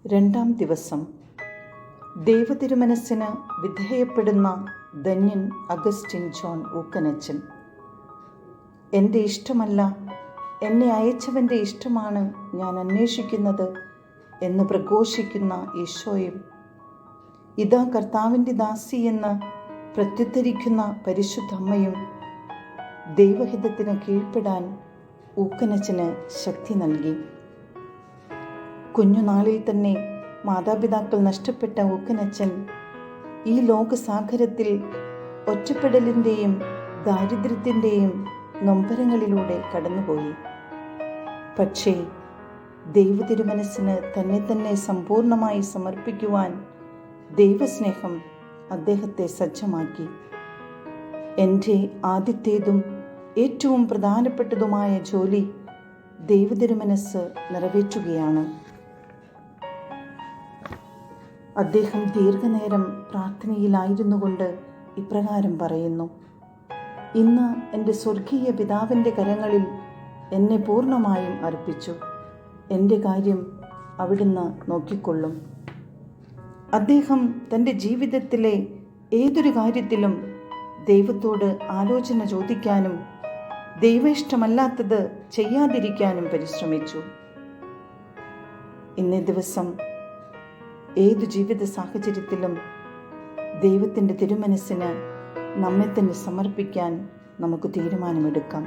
രണ്ടാം ദിവസം. ദൈവതിരുമനസ്സിന് വിധേയപ്പെടുന്ന ധന്യൻ Augustine John ഊക്കനച്ചൻ. എൻ്റെ ഇഷ്ടമല്ല, എന്നെ അയച്ചവൻ്റെ ഇഷ്ടമാണ് ഞാൻ അന്വേഷിക്കുന്നത് എന്ന് പ്രഘോഷിക്കുന്ന ഈശോയും, ഇതാ കർത്താവിൻ്റെ ദാസി എന്ന് പ്രത്യുദ്ധരിക്കുന്ന പരിശുദ്ധമ്മയും ദൈവഹിതത്തിന് കീഴ്പ്പെടാൻ ഊക്കനച്ചന് ശക്തി നൽകി. കുഞ്ഞുനാളിൽ തന്നെ മാതാപിതാക്കൾ നഷ്ടപ്പെട്ട ഊക്കനച്ചൻ ഈ ലോകസാഗരത്തിൽ ഒറ്റപ്പെടലിൻ്റെയും ദാരിദ്ര്യത്തിൻ്റെയും നൊമ്പരങ്ങളിലൂടെ കടന്നുപോയി. പക്ഷേ ദൈവതിരുമനസ്സിന് തന്നെ സമ്പൂർണമായി സമർപ്പിക്കുവാൻ ദൈവസ്നേഹം അദ്ദേഹത്തെ സജ്ജമാക്കി. എൻ്റെ ആദ്യത്തേതും ഏറ്റവും പ്രധാനപ്പെട്ടതുമായ ജോലി ദൈവതിരുമനസ്സ് നിറവേറ്റുകയാണ്. അദ്ദേഹം ദീർഘനേരം പ്രാർത്ഥനയിലായിരുന്നു കൊണ്ട് ഇപ്രകാരം പറയുന്നു: ഇന്ന് എൻ്റെ സ്വർഗീയ പിതാവിൻ്റെ കരങ്ങളിൽ എന്നെ പൂർണ്ണമായും അർപ്പിച്ചു. എൻ്റെ കാര്യം അവിടുന്ന് നോക്കിക്കൊള്ളും. അദ്ദേഹം തൻ്റെ ജീവിതത്തിലെ ഏതൊരു കാര്യത്തിലും ദൈവത്തോട് ആലോചന ചോദിക്കാനും ദൈവേഷ്ടമല്ലാത്തത് ചെയ്യാതിരിക്കാനും പരിശ്രമിച്ചു. ഇന്നേ ദിവസം ഏതു ജീവിത സാഹചര്യത്തിലും ദൈവത്തിൻ്റെ തിരുമനസ്സിന് നമ്മെ തന്നെ സമർപ്പിക്കാൻ നമുക്ക് തീരുമാനമെടുക്കാം.